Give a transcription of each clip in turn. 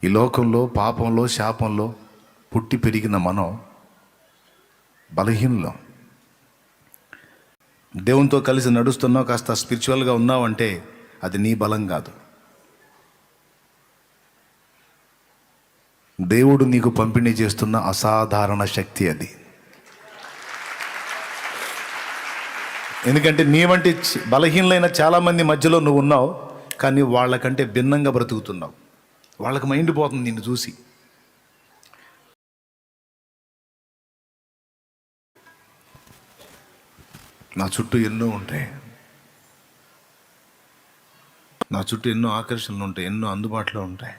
ఈ లోకంలో పాపంలో శాపంలో పుట్టి పెరిగిన మనం బలహీనలం. దేవునితో కలిసి నడుస్తున్నావు, కాస్త స్పిరిచువల్గా ఉన్నావంటే అది నీ బలం కాదు, దేవుడు నీకు పంపిణీ చేస్తున్న అసాధారణ శక్తి అది. ఎందుకంటే నీ వంటి బలహీనలైన చాలామంది మధ్యలో నువ్వు ఉన్నావు, కానీ వాళ్ళకంటే భిన్నంగా బ్రతుకుతున్నావు. వాళ్ళకి మైండ్ పోతుంది నిన్ను చూసి. నా చుట్టూ ఎన్నో ఉంటాయి, నా చుట్టూ ఎన్నో ఆకర్షణలు ఉంటాయి, ఎన్నో అందుబాటులో ఉంటాయి,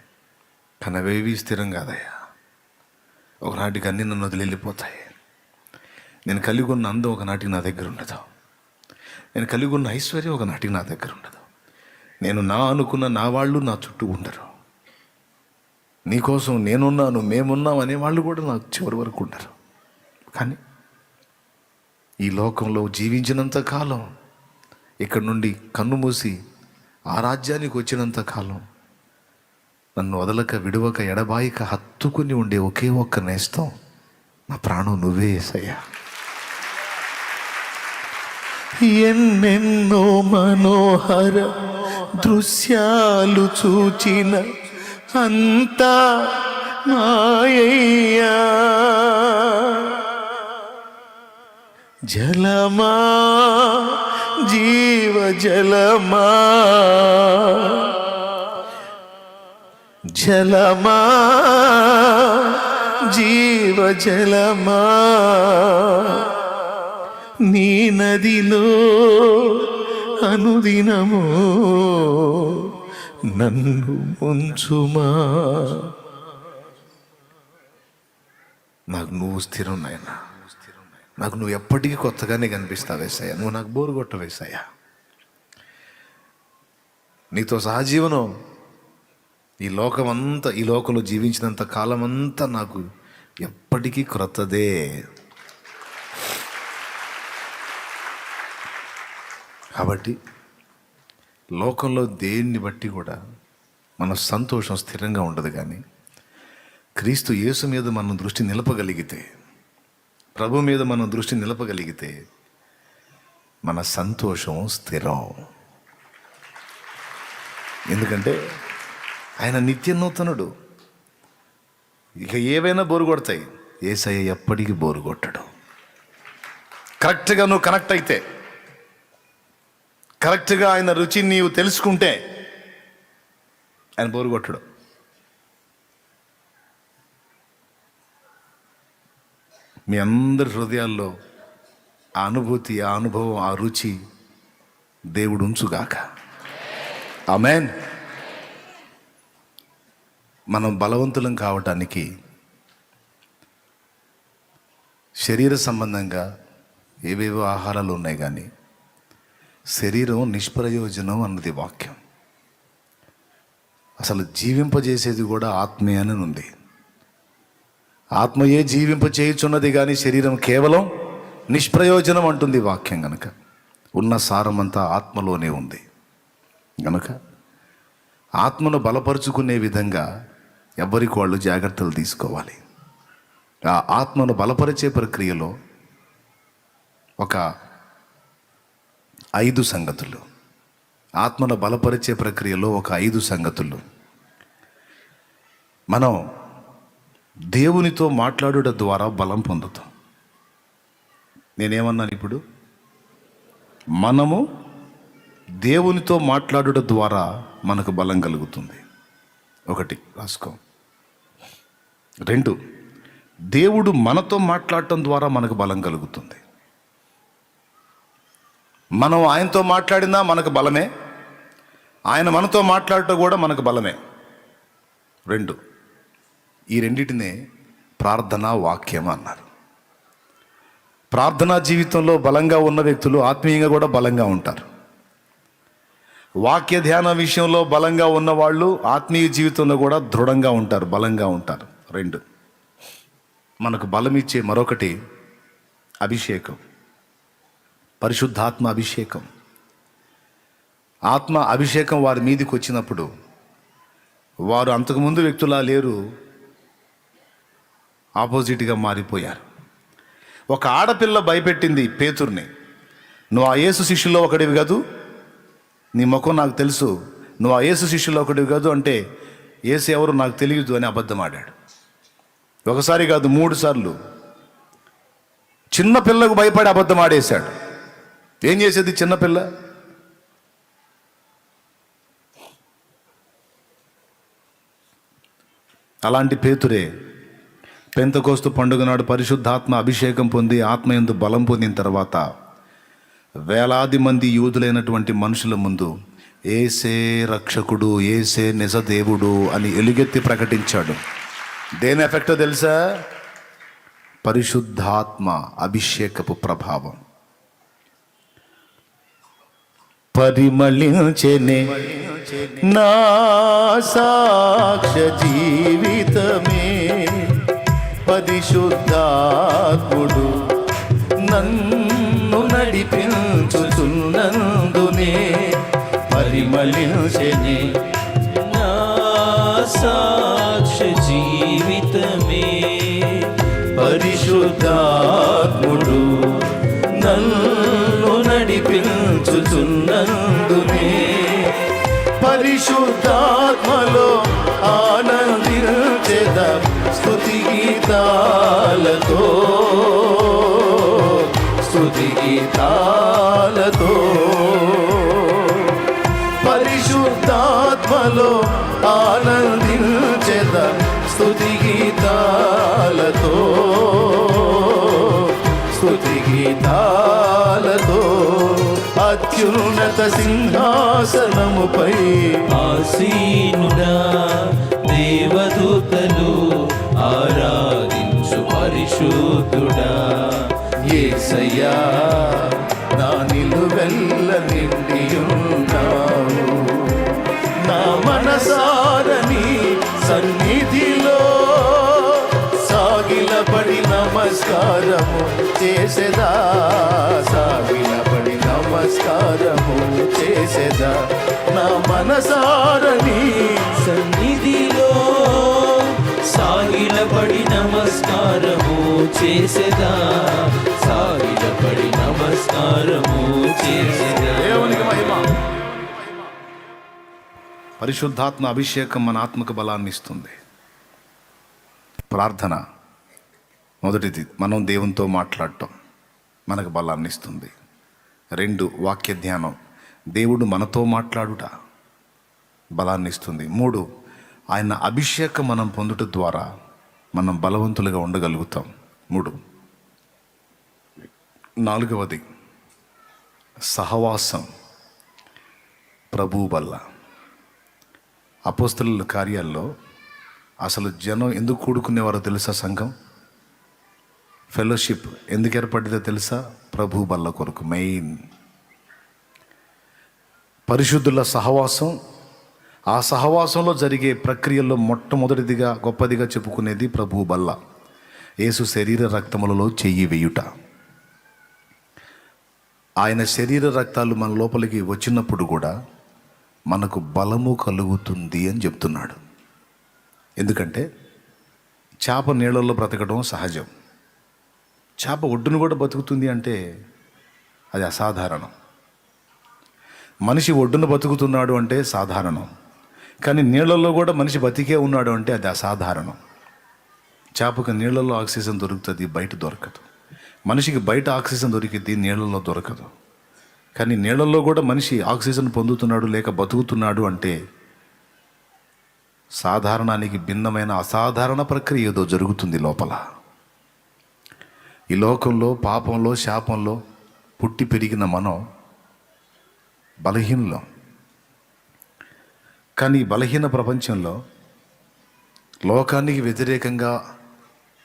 కానీ అవేవి స్థిరం కాదయ్యా. ఒకనాటికి అన్నీ నన్ను వదిలి వెళ్ళిపోతాయి. నేను కలిగి ఉన్న అందం ఒకనాటికి నా దగ్గర ఉండదు, నేను కలిగి ఉన్న ఐశ్వర్యం ఒకనాటికి నా దగ్గర ఉండదు, నేను నా అనుకున్న నా వాళ్ళు నా చుట్టూ ఉండరు. నీకోసం నేనున్నాను, మేమున్నాం అనేవాళ్ళు కూడా నాకు చివరి వరకు ఉండరు. కానీ ఈ లోకంలో జీవించినంత కాలం, ఇక్కడ నుండి కన్ను మూసి ఆ రాజ్యానికి వచ్చినంత కాలం, నన్ను వదలక విడవక ఎడబాయిక హత్తుకుని ఉండే ఒకే ఒక్క నేస్తం నా ప్రాణం నువ్వే యేసయ్యా. ఎన్నెన్నో మనోహర దృశ్యాలు చూచిన అంతా మాయయ్యా, జలమా జీవ జలమా, జలమా జీవ జలమా, నీ నదిలో అనుదినము నన్ను ముంచుమా. నాకు నువ్వు స్థిరం నాయనా, నాకు నువ్వు ఎప్పటికీ కొత్తగానే కనిపిస్తావు యేసయ్యా. నువ్వు నాకు బోరు కొట్టవు యేసయ్యా. నీతో సహజీవనం ఈ లోకంలో జీవించినంత కాలం అంతా నాకు ఎప్పటికీ క్రొత్తదే. కాబట్టి లోకంలో దేన్ని బట్టి కూడా మన సంతోషం స్థిరంగా ఉండదు, కానీ క్రీస్తు యేసు మీద మనం దృష్టి నిలపగలిగితే, ప్రభు మీద మనం దృష్టి నిలపగలిగితే మన సంతోషం స్థిరం. ఎందుకంటే ఆయన నిత్య నూతనుడు. ఇక ఏవైనా బోరు కొడతాయి, యేసయ్య ఎప్పటికీ బోరు కొట్టడు. కరెక్ట్గా నువ్వు కనెక్ట్ అయితే, కరెక్ట్గా ఆయన రుచిని నీవు తెలుసుకుంటే ఆయన బోరు కొట్టడు. మీ అందరి హృదయాల్లో ఆ అనుభూతి, ఆ అనుభవం, ఆ రుచి దేవుడు ఉంచుగాక. ఆమేన్. మనం బలవంతులం కావటానికి శరీర సంబంధంగా ఏవేవో ఆహారాలు ఉన్నాయి, కానీ శరీరం నిష్ప్రయోజనం అన్నది వాక్యం. అసలు జీవింపజేసేది కూడా ఆత్మీయనే ఉంది. ఆత్మయే జీవింపచేయుచున్నది, కానీ శరీరం కేవలం నిష్ప్రయోజనం అంటుంది వాక్యం. గనుక ఉన్న సారమంతా ఆత్మలోనే ఉంది. గనుక ఆత్మను బలపరుచుకునే విధంగా ఎవరికి వాళ్ళు జాగ్రత్తలు తీసుకోవాలి. ఆ ఆత్మను బలపరిచే ప్రక్రియలో ఒక 5 సంగతులు, ఆత్మను బలపరిచే ప్రక్రియలో ఒక 5 సంగతులు. మనం దేవునితో మాట్లాడుట ద్వారా బలం పొందుతాం. నేనేమన్నాను ఇప్పుడు? మనము దేవునితో మాట్లాడుట ద్వారా మనకు బలం కలుగుతుంది. 1 రాసుకో. 2, దేవుడు మనతో మాట్లాడటం ద్వారా మనకు బలం కలుగుతుంది. మనం ఆయనతో మాట్లాడినా మనకు బలమే, ఆయన మనతో మాట్లాడటం కూడా మనకు బలమే. 2, ఈ రెండింటినే ప్రార్థనా వాక్యం అన్నారు. ప్రార్థనా జీవితంలో బలంగా ఉన్న వ్యక్తులు ఆత్మీయంగా కూడా బలంగా ఉంటారు. వాక్య ధ్యాన విషయంలో బలంగా ఉన్నవాళ్ళు ఆత్మీయ జీవితంలో కూడా దృఢంగా ఉంటారు, బలంగా ఉంటారు. 2, మనకు బలమిచ్చే మరొకటి అభిషేకం, పరిశుద్ధాత్మ అభిషేకం. ఆత్మ అభిషేకం వారి మీదకి వచ్చినప్పుడు వారు అంతకుముందు వ్యక్తులా లేరు, ఆపోజిట్గా మారిపోయారు. ఒక ఆడపిల్ల భయపెట్టింది పేతుర్ని, నువ్వు ఆ యేసు శిష్యుల్లో ఒకడివి కాదు, నీ ముఖం నాకు తెలుసు, నువ్వు ఆ యేసు శిష్యుల్లో ఒకడివి కాదు అంటే యేసు ఎవరు నాకు తెలియదు అని అబద్ధం ఆడాడు. ఒకసారి కాదు 3 సార్లు చిన్నపిల్లకు భయపడి అబద్ధం ఆడేశాడు. ఏం చేసేది చిన్నపిల్ల? అలాంటి పేతురే పెంతెకోస్తు పండుగ నాడు పరిశుద్ధాత్మ అభిషేకం పొంది ఆత్మయందు బలం పొందిన తర్వాత వేలాది మంది యూదులైనటువంటి మనుషుల ముందు ఏసే రక్షకుడు, ఏసే నిజ దేవుడు అని ఎలుగెత్తి ప్రకటించాడు. దేని ఎఫెక్టో తెలుసా? పరిశుద్ధాత్మ అభిషేకపు ప్రభావం. పరిమళించెనే నా సాక్ష్య జీవితమే, పరిశుద్ధాత్ముడు నన్ను నడిపించుచున్నందునే, పరిమళించెనే నా సాక్ష్య జీవితమే, పరిశుద్ధాత్ముడు నన్ను నడిపించుచున్నందునే, పరిశుద్ధాత్మలో ఆనందించెదం స్తుతి గీతాలతో, స్తుతి గీతాలతో. పరిశుద్ధాత్మలో ఆనందించెదం స్తుతి గీతాలతో, స్తుతి గీతాలతో. అత్యున్నత సింహాసనముపై ఆసీనుడా దేవదూతలు ఆరాధించు పరిశుద్ధుడా, యేసయ్యా నా నిలువెల్ల నిండియున్నావు, నా మనసారని సన్నిధిలో సాగిలపడి నమస్కారము చేసేదా, సాగిలపడి నమస్కారము చేసేదా, నా మనసారని సన్నిధిలో సాగిలపడి నమస్కారము చేసేదా, సాగిలపడి నమస్కారము చేసేదా. దేవునికి మహిమ. పరిశుద్ధాత్మ అభిషేకం మన ఆత్మకు బలాన్ని ఇస్తుంది. ప్రార్థన మొదటిది, మనం దేవునితో మాట్లాడటం మనకు బలాన్ని ఇస్తుంది. 2, వాక్య ధ్యానం, దేవుడు మనతో మాట్లాడుట బలాన్ని ఇస్తుంది. 3, ఆయన అభిషేకం మనం పొందుట ద్వారా మనం బలవంతులుగా ఉండగలుగుతాం. 3, 4వది సహవాసం, ప్రభు బల్ల. అపోస్తలుల కార్యాల్లో అసలు జనం ఎందుకు కూడుకునేవారో తెలుసా? సంఘం ఫెలోషిప్ ఎందుకు ఏర్పడిందో తెలుసా? ప్రభు బల్ల కొరకు. మెయిన్ పరిశుద్ధుల సహవాసం. ఆ సహవాసంలో జరిగే ప్రక్రియల్లో మొట్టమొదటిదిగా గొప్పదిగా చెప్పుకునేది ప్రభు బల్ల. యేసు శరీర రక్తములలో చెయ్యి వేయుట. ఆయన శరీర రక్తాలు మన లోపలికి వచ్చినప్పుడు కూడా మనకు బలము కలుగుతుంది అని చెప్తున్నాడు. ఎందుకంటే చేప నీళ్ళల్లో బ్రతకడం సహజం. చేప ఒడ్డును కూడా బతుకుతుంది అంటే అది అసాధారణం. మనిషి ఒడ్డున బతుకుతున్నాడు అంటే సాధారణం. కానీ నీళ్ళల్లో కూడా మనిషి బతికే ఉన్నాడు అంటే అది అసాధారణం. చేపకు నీళ్ళల్లో ఆక్సిజన్ దొరుకుతుంది, బయట దొరకదు. మనిషికి బయట ఆక్సిజన్ దొరికిద్ది, నీళ్ళల్లో దొరకదు. కానీ నీళ్ళల్లో కూడా మనిషి ఆక్సిజన్ పొందుతున్నాడు లేక బతుకుతున్నాడు అంటే సాధారణానికి భిన్నమైన అసాధారణ ప్రక్రియ ఏదో జరుగుతుంది లోపల. ఈ లోకంలో పాపంలో శాపంలో పుట్టి పెరిగిన మనం బలహీనులం. కానీ బలహీన ప్రపంచంలో లోకానికి వ్యతిరేకంగా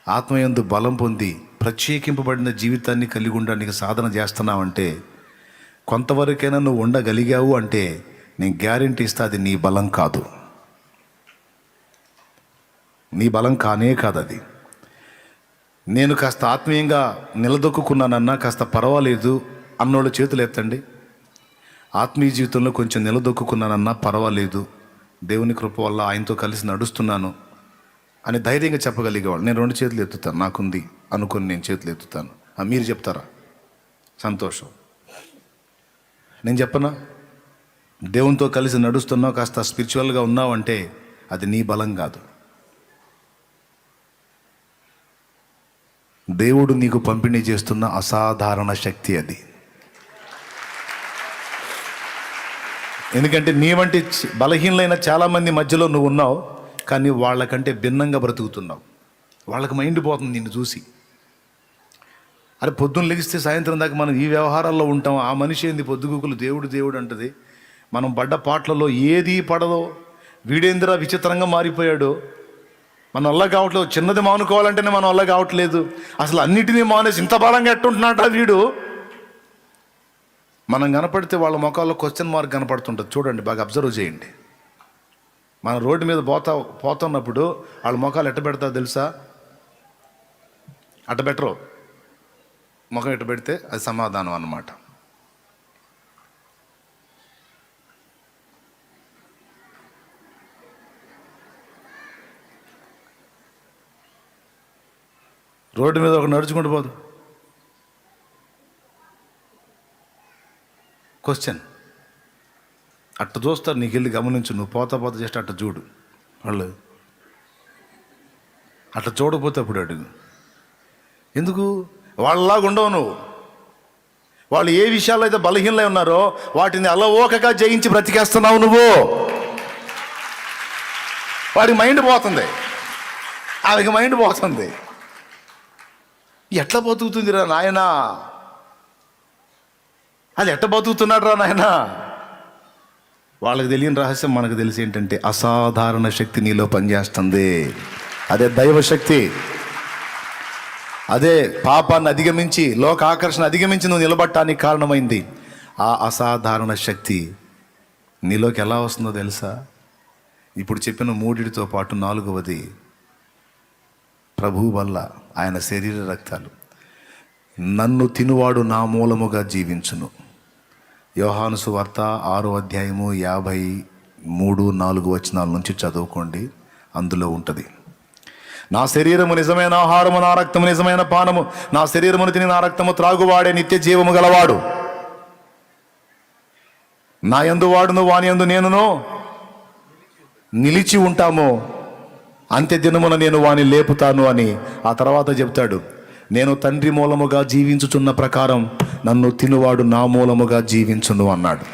ఆత్మయందు బలం పొంది ప్రత్యేకింపబడిన జీవితాన్ని కలిగి ఉండడానికి సాధన చేస్తున్నావంటే, కొంతవరకైనా నువ్వు ఉండగలిగావు అంటే నేను గ్యారెంటీ ఇస్తా, అది నీ బలం కాదు, నీ బలం కానే కాదు అది. నేను కాస్త ఆత్మీయంగా నిలదొక్కున్నానన్నా కాస్త పర్వాలేదు అన్నోళ్ళు చేతులు ఎత్తండి. ఆత్మీయ జీవితంలో కొంచెం నిలదొక్కున్నానన్నా పర్వాలేదు, దేవుని కృప వల్ల ఆయనతో కలిసి నడుస్తున్నాను అని ధైర్యంగా చెప్పగలిగేవాళ్ళు. నేను 2 చేతులు ఎత్తుతాను, నాకుంది అనుకొని నేను చేతులు ఎత్తుతాను. మీరు చెప్తారా? సంతోషం. నేను చెప్పనా? దేవునితో కలిసి నడుస్తున్నావు, కాస్త స్పిరిచువల్గా ఉన్నావు అంటే అది నీ బలం కాదు. దేవుడు నీకు పంపిణీ చేస్తున్న అసాధారణ శక్తి అది. ఎందుకంటే నీ వంటి బలహీనలైన చాలామంది మధ్యలో నువ్వు ఉన్నావు, కానీ వాళ్ళకంటే భిన్నంగా బ్రతుకుతున్నావు. వాళ్ళకి మైండ్ పోతుంది నిన్ను చూసి. అరే పొద్దున్న లెగిస్తే సాయంత్రం దాకా మనం ఈ వ్యవహారాల్లో ఉంటాం. ఆ మనిషి ఏంది పొద్దుగుకులు దేవుడు దేవుడు అంటది. మనం పడ్డ పాటలలో ఏది పడదో, వీడేందిరా విచిత్రంగా మారిపోయాడు, మన వల్ల కావట్లేదు. చిన్నది మానుకోవాలంటేనే మన వల్ల కావట్లేదు. అసలు అన్నిటినీ మానేసి ఇంత బలంగా ఎట్టుంటున్నాట వీడు. మనం కనపడితే వాళ్ళ ముఖాల్లో క్వశ్చన్ మార్క్ కనపడుతుంటుంది. చూడండి, బాగా అబ్జర్వ్ చేయండి. మన రోడ్డు మీద పోతున్నప్పుడు వాళ్ళ ముఖాలు ఎట్ట పెడతా తెలుసా? అట్ట బెటరు. ముఖం ఎట్ట పెడితే అది సమాధానం అన్నమాట. రోడ్డు మీద ఒక నడుచుకుంటూ పోదు, క్వశ్చన్ అట్ట చూస్తారు. నీకు వెళ్ళి గమనించు, నువ్వు పోతా జస్ట్ అట్ట చూడు. వాళ్ళు అట్లా చూడకపోతే అప్పుడు అడుగు. ఎందుకు? వాళ్ళలాగా ఉండవు నువ్వు. వాళ్ళు ఏ విషయాల్లో అయితే బలహీనలై ఉన్నారో వాటిని అలవోకగా జయించి బ్రతికేస్తున్నావు నువ్వు. వాడికి మైండ్ పోతుంది, ఆమెకి మైండ్ పోతుంది. ఎట్లా బతుకుతుందిరా నాయనా? అది ఎట్ట బతుకుతున్నాడు రా నాయనా? వాళ్ళకి తెలియని రహస్యం మనకు తెలిసి ఏంటంటే అసాధారణ శక్తి నీలో పనిచేస్తుంది. అదే దైవశక్తి. అదే పాపాన్ని అధిగమించి, లోక ఆకర్షణ అధిగమించి నువ్వు నిలబడటానికి కారణమైంది. ఆ అసాధారణ శక్తి నీలోకి ఎలా వస్తుందో తెలుసా? ఇప్పుడు చెప్పిన 3తో పాటు 4వది ప్రభువు వల్ల, ఆయన శరీర రక్తాలు. నన్ను తినువాడు నా మూలముగా జీవించును. యోహాను సువార్త 6వ అధ్యాయము 53-4 వచనాల నుంచి చదువుకోండి, అందులో ఉంటుంది. నా శరీరము నిజమైన ఆహారము, నా రక్తము నిజమైన పానము. నా శరీరమును తిని నా రక్తము త్రాగువాడే నిత్య జీవము గలవాడు. నా యందు వాడును, వాని యందు నేనును నిలిచి ఉంటాము. అంత్య దినమున నేను వాని లేపుతాను అని ఆ తర్వాత చెప్తాడు. నేను తండ్రి మూలముగా జీవించుచున్న ప్రకారం నన్ను తినువాడు నా మూలముగా జీవించును అన్నాడు.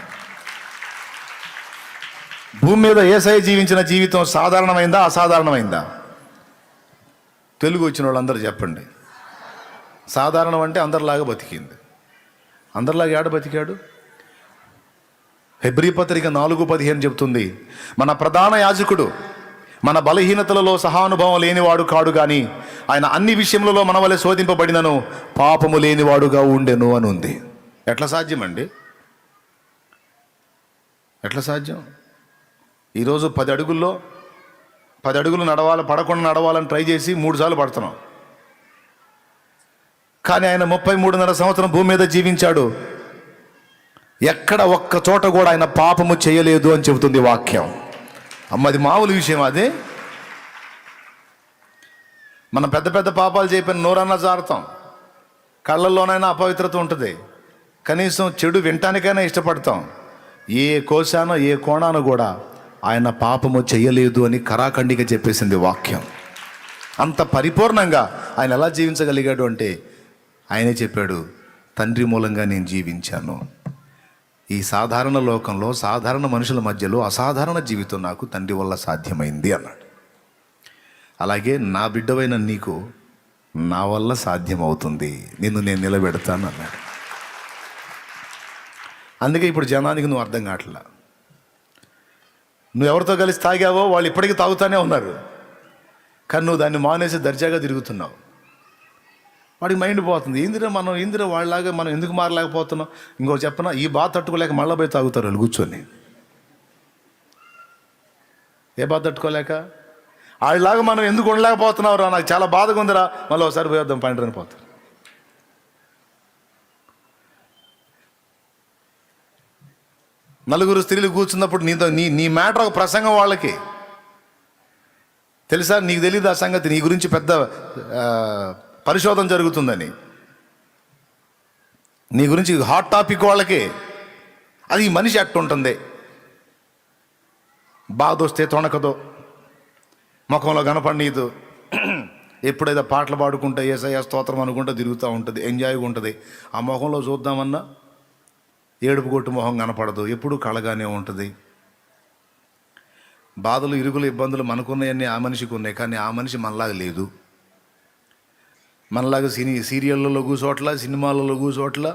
భూమి మీద యేసయ్య జీవించిన జీవితం సాధారణమైందా అసాధారణమైందా? తెలుగు వచ్చిన వాళ్ళందరూ చెప్పండి. సాధారణం అంటే అందరిలాగా బతికింది. అందరిలాగా ఏడ బతికాడు? హెబ్రీ పత్రిక 4:15 చెప్తుంది, మన ప్రధాన యాజకుడు మన బలహీనతలలో సహానుభవం లేనివాడు కాడు, కానీ ఆయన అన్ని విషయములలో మన వలె శోధింపబడినను పాపము లేనివాడుగా ఉండెను అని ఉంది. ఎట్లా సాధ్యం అండి? ఎట్లా సాధ్యం? ఈరోజు 10 అడుగులు పడకుండా నడవాలని ట్రై చేసి 3 సార్లు పడుతున్నాం. కానీ ఆయన 33.5 సంవత్సరం భూమి మీద జీవించాడు. ఎక్కడ ఒక్క చోట కూడా ఆయన పాపము చేయలేదు అని చెబుతుంది వాక్యం. అమ్మది మామూలు విషయం అది. మనం పెద్ద పెద్ద పాపాలు చేయకపోయిన నోరన్నా జారుతాం, కళ్ళల్లోనైనా అపవిత్రత ఉంటుంది, కనీసం చెడు వినటానికైనా ఇష్టపడతాం. ఏ కోశానో ఏ కోణానో కూడా ఆయన పాపము చెయ్యలేదు అని కరాఖండిగా చెప్పేసింది వాక్యం. అంత పరిపూర్ణంగా ఆయన ఎలా జీవించగలిగాడు అంటే ఆయనే చెప్పాడు, తండ్రి మూలంగా నేను జీవించాను. ఈ సాధారణ లోకంలో సాధారణ మనుషుల మధ్యలో అసాధారణ జీవితం నాకు తండ్రి వల్ల సాధ్యమైంది అన్నాడు. అలాగే నా బిడ్డవైన నీకు నా వల్ల సాధ్యమవుతుంది, నిన్ను నేను నిలబెడతాను అన్నాడు. అందుకే ఇప్పుడు జనానికి నువ్వు అర్థం కావట్లా. నువ్వు ఎవరితో కలిసి తాగావో వాళ్ళు ఇప్పటికీ తాగుతానే ఉన్నారు, కానీ నువ్వు దాన్ని మానేసి దర్జాగా తిరుగుతున్నావు. వాడికి మైండ్ పోతుంది, ఇందిరా వాళ్ళలాగా మనం ఎందుకు మారలేకపోతున్నాం. ఇంకో చెప్పనా, ఈ బాధ తట్టుకోలేక మళ్ళీ పోయి తాగుతారు వాళ్ళు కూర్చొని. ఏ బాధ తట్టుకోలేక? వాళ్ళలాగా మనం ఎందుకు ఉండలేకపోతున్నావురా, నాకు చాలా బాధగా ఉందిరా, మళ్ళీ ఒకసారి పోయేద్దాం పండురని పోతారు. నలుగురు స్త్రీలు కూర్చున్నప్పుడు నీతో నీ మ్యాటర్ ఒక ప్రసంగం వాళ్ళకి తెలుసా? నీకు తెలియదు ఆ సంగతి. నీ గురించి పెద్ద పరిశోధన జరుగుతుందని, నీ గురించి హాట్ టాపిక్ వాళ్ళకి. అది ఈ మనిషి అట్టుంటుంది. బాధ వస్తే తొణకదో, ముఖంలో కనపడనీదు, ఎప్పుడైతే పాటలు పాడుకుంటే యేసయ్య స్తోత్రం అనుకుంటే తిరుగుతూ ఉంటుంది, ఎంజాయ్గా ఉంటుంది. ఆ ముఖంలో చూద్దామన్నా ఏడుపు కొట్టు మొహం కనపడదు, ఎప్పుడు కళగానే ఉంటుంది. బాధలు, ఇరుగులు, ఇబ్బందులు మనకున్నాయన్నీ ఆ మనిషికి ఉన్నాయి, కానీ ఆ మనిషి మనలాగా లేదు. మనలాగా సీరియళ్ళలో కూర్చోట్ల, సినిమాలలో కూర్చోట్ల,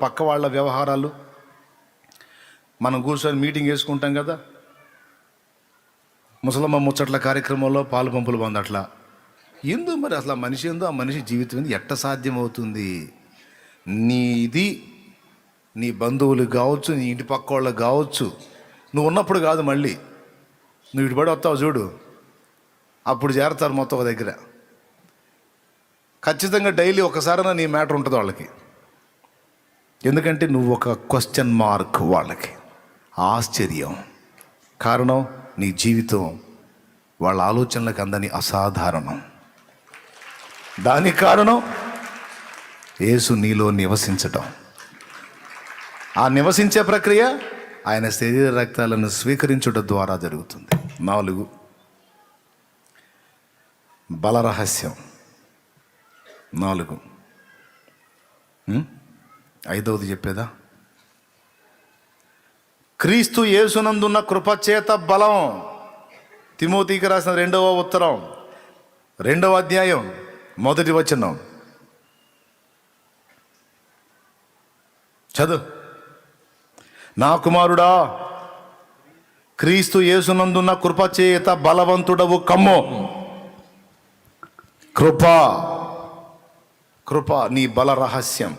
పక్క వాళ్ళ వ్యవహారాలు. మనం కూర్చొని మీటింగ్ వేసుకుంటాం కదా, ముసలమ్మ ముచ్చట్ల కార్యక్రమంలో పాలు పంపులు పొందట్లా. ఎందుకు మరి అసలు ఆ మనిషి ఏందో, ఆ మనిషి జీవితం ఏంది, ఎట్ట సాధ్యమవుతుంది? నీ బంధువులు కావచ్చు, నీ ఇంటి పక్క వాళ్ళకి కావచ్చు, నువ్వు ఉన్నప్పుడు కాదు, మళ్ళీ నువ్వు ఇటుబడి వస్తావు చూడు, అప్పుడు చేరతారు మొత్తం ఒక దగ్గర. ఖచ్చితంగా డైలీ ఒకసారైనా నీ మ్యాటర్ ఉంటుంది వాళ్ళకి. ఎందుకంటే నువ్వు ఒక క్వశ్చన్ మార్క్ వాళ్ళకి, ఆశ్చర్యం. కారణం నీ జీవితం వాళ్ళ ఆలోచనలకు అందని అసాధారణం. దానికి కారణం యేసు నీలో నివసించటం. ఆ నివసించే ప్రక్రియ ఆయన శరీర రక్తాలను స్వీకరించుట ద్వారా జరుగుతుంది. 4 బలరహస్యం. 4 5వది చెప్పేదా? క్రీస్తు యేసునందున్న కృపచేత బలం. తిమోతికి రాసిన 2వ ఉత్తరం 2వ అధ్యాయం 1వ వచనం చదువు. నా కుమారుడా, క్రీస్తు యేసునందున్న కృపచేత బలవంతుడవు కమ్ము. కృప నీ బల రహస్యం.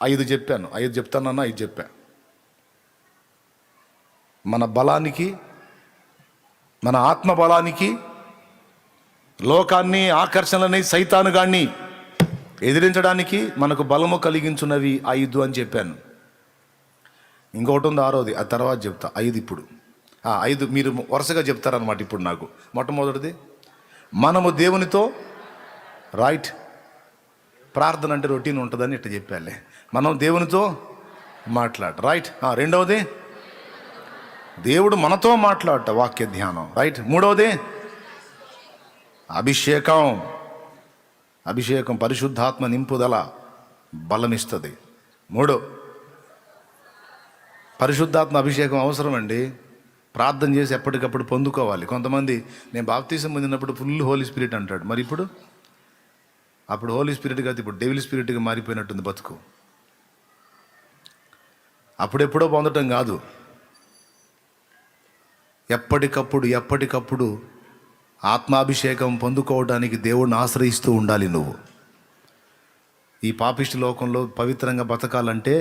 5 చెప్పాను, 5 చెప్తానన్నా 5 చెప్పా. మన బలానికి, మన ఆత్మ బలానికి, లోకాన్ని, ఆకర్షణలని, సైతానుగాన్ని ఎదిరించడానికి మనకు బలము కలిగించున్నవి 5 అని చెప్పాను. ఇంకొకటి ఉంది 6వది, ఆ తర్వాత చెప్తా. 5 ఇప్పుడు 5 మీరు వరుసగా చెప్తారనమాట. ఇప్పుడు నాకు మొట్టమొదటిది, మనము దేవునితో రైట్. ప్రార్థన అంటే రొటీన్ ఉంటుందని ఇట్లా చెప్పాలే. మనం దేవునితో మాట్లాడ రైట్. 2వది దేవుడు మనతో మాట్లాడట, వాక్య ధ్యానం రైట్. 3వది అభిషేకం పరిశుద్ధాత్మ నింపుదల బలమిస్తుంది. 3 పరిశుద్ధాత్మ అభిషేకం అవసరం అండి. ప్రార్థన చేసి ఎప్పటికప్పుడు పొందుకోవాలి. కొంతమంది నేను బాప్తీసం పొందినప్పుడు ఫుల్ హోలీ స్పిరిట్ అంటాడు. మరి అప్పుడు హోలీ స్పిరిట్ కాదు, ఇప్పుడు డెవిల్ స్పిరిట్గా మారిపోయినట్టుంది బతుకు. అప్పుడెప్పుడో పొందటం కాదు, ఎప్పటికప్పుడు ఆత్మాభిషేకం పొందుకోవడానికి దేవుడిని ఆశ్రయిస్తూ ఉండాలి. నువ్వు ఈ పాపిష్టి లోకంలో పవిత్రంగా బతకాలంటే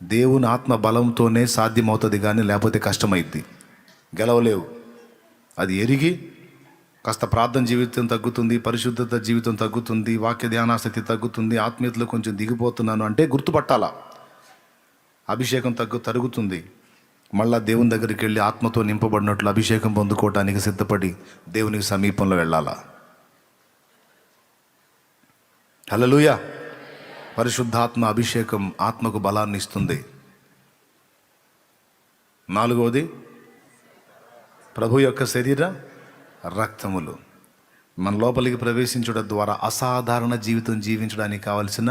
దేవుని ఆత్మ బలంతోనే సాధ్యమవుతుంది, కానీ లేకపోతే కష్టమైద్ది, గెలవలేవు. అది ఎరిగి కాస్త ప్రార్థన జీవితం తగ్గుతుంది, పరిశుద్ధత జీవితం తగ్గుతుంది, వాక్య ధ్యానాసక్తి తగ్గుతుంది, ఆత్మీయతలో కొంచెం దిగిపోతున్నాను అంటే గుర్తుపట్టాలా. అభిషేకం తరుగుతుంది. మళ్ళా దేవుని దగ్గరికి వెళ్ళి ఆత్మతో నింపబడినట్లు అభిషేకం పొందుకోవటానికి సిద్ధపడి దేవునికి సమీపంలో వెళ్ళాలా. హల్లెలూయా. పరిశుద్ధాత్మ అభిషేకం ఆత్మకు బలాన్ని ఇస్తుంది. 4వది ప్రభు యొక్క శరీర రక్తములు మన లోపలికి ప్రవేశించడం ద్వారా అసాధారణ జీవితం జీవించడానికి కావలసిన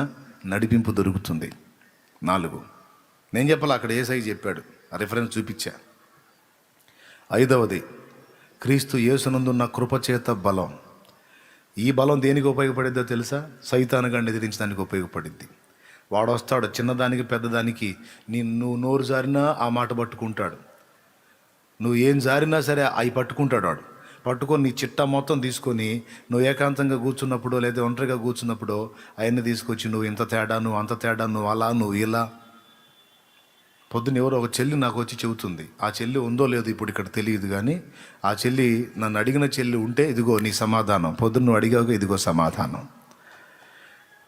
నడిపింపు దొరుకుతుంది. 4 నేను చెప్పాలి, అక్కడ యేసయ్య చెప్పాడు, రిఫరెన్స్ చూపించా. 5వది క్రీస్తు యేసునందున్న కృపచేత బలం. ఈ బలం దేనికి ఉపయోగపడిద్దో తెలుసా? సైతానుగాన్ని ఎదిరించడానికి ఉపయోగపడిద్ది. వాడు వస్తాడు చిన్నదానికి పెద్దదానికి, నువ్వు నోరు జారినా ఆ మాట పట్టుకుంటాడు, నువ్వు ఏం జారినా సరే అవి పట్టుకుంటాడు. వాడు పట్టుకొని నీ చిట్టా మొత్తం తీసుకొని నువ్వు ఏకాంతంగా కూర్చున్నప్పుడు లేదా ఒంటరిగా కూర్చున్నప్పుడు అవన్నీ తీసుకొచ్చి నువ్వు ఇంత తేడా, నువ్వు అంత తేడా, నువ్వు అలా, నువ్వు ఇలా. పొద్దున్న ఎవరో ఒక చెల్లి నాకు వచ్చి చెబుతుంది, ఆ చెల్లి ఉందో లేదో ఇప్పుడు ఇక్కడ తెలియదు, కానీ ఆ చెల్లి నన్ను అడిగిన చెల్లి ఉంటే ఇదిగో నీ సమాధానం, పొద్దున్న నువ్వు అడిగావు ఇదిగో సమాధానం.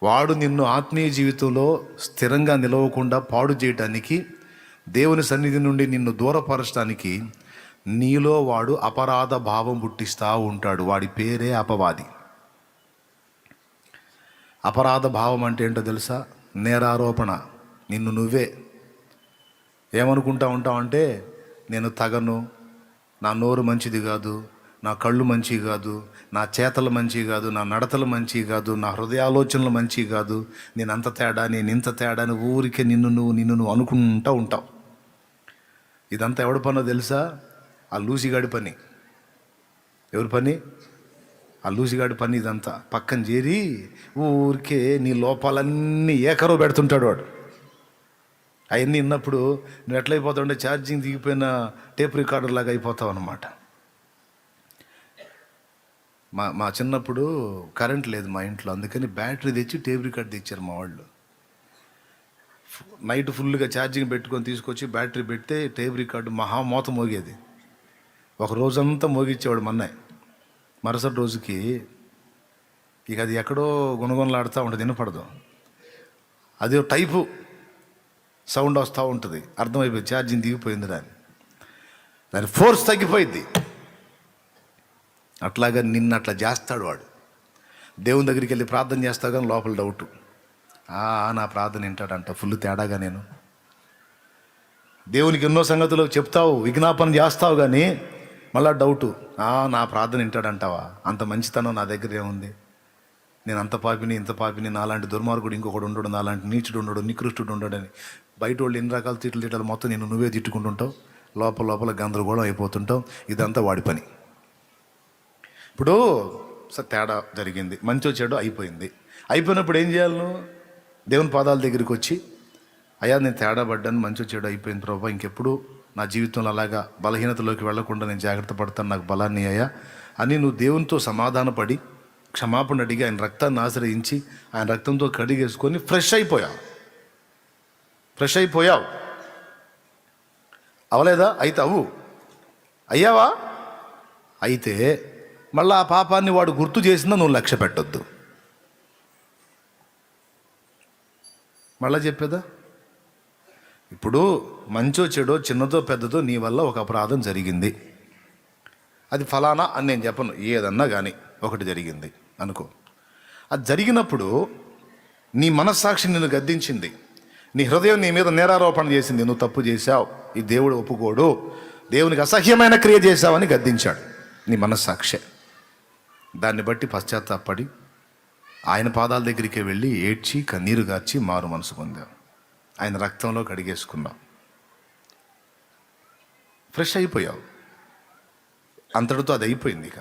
వాడు నిన్ను ఆత్మీయ జీవితంలో స్థిరంగా నిలవకుండా పాడు చేయటానికి, దేవుని సన్నిధి నుండి నిన్ను దూరపరచడానికి నీలో వాడు అపరాధ భావం పుట్టిస్తూ ఉంటాడు. వాడి పేరే అపవాది. అపరాధ భావం అంటే ఏంటో తెలుసా? నేరారోపణ. నిన్ను నువ్వే ఏమనుకుంటా ఉంటావంటే, నేను తగను, నా నోరు మంచిది కాదు, నా కళ్ళు మంచివి కాదు, నా చేతలు మంచివి కాదు, నా నడతలు మంచివి కాదు, నా హృదయాలోచనలు మంచివి కాదు, నేను అంత తేడా, నేను ఇంత తేడా అని ఊరికే నిన్ను నువ్వు అనుకుంటూ ఉంటావు. ఇదంతా ఎవడి పనో తెలుసా? ఆ లూసిగాడి పని. ఎవరి పని? ఆ లూసిగాడి పని ఇదంతా. పక్కన చేరి ఊరికే నీ లోపాలన్నీ ఏకరో పెడుతుంటాడు వాడు. అవన్నీ విన్నప్పుడు నువ్వు ఎట్లయిపోతావు? ఛార్జింగ్ దిగిపోయిన టేప్ రికార్డర్ లాగా అయిపోతావు అన్నమాట. మా చిన్నప్పుడు కరెంట్ లేదు మా ఇంట్లో, అందుకని బ్యాటరీ తెచ్చి టేప్ రికార్డ్ తెచ్చారు మా వాళ్ళు. నైట్ ఫుల్గా ఛార్జింగ్ పెట్టుకొని తీసుకొచ్చి బ్యాటరీ పెడితే టేప్ రికార్డు మోత మోగేది. ఒక రోజంతా మోగిచ్చేవాడు మన్నాయి. మరుసటి రోజుకి ఇక అది ఎక్కడో గుణగుణలాడుతూ ఉంటుంది, వినపడదు. అది టైపు సౌండ్ వస్తూ ఉంటుంది. అర్థమైపోయింది ఛార్జింగ్ దిగిపోయింది. దాని ఫోర్స్ తగ్గిపోయింది. అట్లాగా నిన్ను అట్లా చేస్తాడు వాడు. దేవుని దగ్గరికి వెళ్ళి ప్రార్థన చేస్తావు కానీ లోపల డౌట్, నా ప్రార్థన వింటాడంట, ఫుల్ తేడాగా. నేను దేవునికి ఎన్నో సంగతులు చెప్తావు, విజ్ఞాపన చేస్తావు, కానీ మళ్ళా డౌటు, నా ప్రార్థన వింటాడంటావా? అంత మంచితనం నా దగ్గర ఏముంది? నేను అంత పాపిని, ఇంత పాపిని, నాలాంటి దుర్మార్గుడు ఇంకొకడు ఉండడు, నాలాంటి నీచుడు ఉండడు, నికృష్టుడు ఉండడని బయట వాళ్ళు ఎన్ని రకాల తిట్లు మొత్తం నేను నువ్వే తిట్టుకుంటుంటావు, లోపల గందరగోళం అయిపోతుంటావు. ఇదంతా వాడి పని. ఇప్పుడు తేడా జరిగింది, మంచో చెడు అయిపోయింది. అయిపోయినప్పుడు ఏం చేయాలి? నువ్వు దేవుని పాదాల దగ్గరికి వచ్చి, అయ్యా నేను తేడా పడ్డాను, మంచో చెడు అయిపోయింది ప్రభా, ఇంకెప్పుడు నా జీవితంలో అలాగా బలహీనతలోకి వెళ్లకుండా నేను జాగ్రత్త పడతాను, నాకు బలాన్ని అయ్యా అని నువ్వు దేవునితో సమాధానపడి క్షమాపణ అడిగి ఆయన రక్తాన్ని ఆశ్రయించి ఆయన రక్తంతో కడిగేసుకొని ఫ్రెష్ అయిపోయావు. అవలేదా? అయితే అవు. అయ్యావా? అయితే మళ్ళీ ఆ పాపాన్ని వాడు గుర్తు చేసినా నువ్వు లక్ష్య పెట్టొద్దు. మళ్ళా చెప్పేదా? ఇప్పుడు మంచో చెడో, చిన్నదో పెద్దదో నీ వల్ల ఒక అపరాధం జరిగింది. అది ఫలానా అని నేను చెప్పను, ఏదన్నా కానీ ఒకటి జరిగింది అనుకో. అది జరిగినప్పుడు నీ మనస్సాక్షి నిన్ను గద్దించింది, నీ హృదయం నీ మీద నేరారోపణ చేసింది, నువ్వు తప్పు చేశావు, ఈ దేవుడు ఒప్పుకోడు, దేవునికి అసహ్యమైన క్రియ చేశావని గద్దించాడు నీ మనస్సాక్షి. దాన్ని బట్టి పశ్చాత్తాపడి ఆయన పాదాల దగ్గరికి వెళ్ళి ఏడ్చి కన్నీరు గార్చి మారు మనసు పొందావు, ఆయన రక్తంలో కడిగేసుకున్నావు, ఫ్రెష్ అయిపోయావు. అంతటితో అది అయిపోయింది. ఇక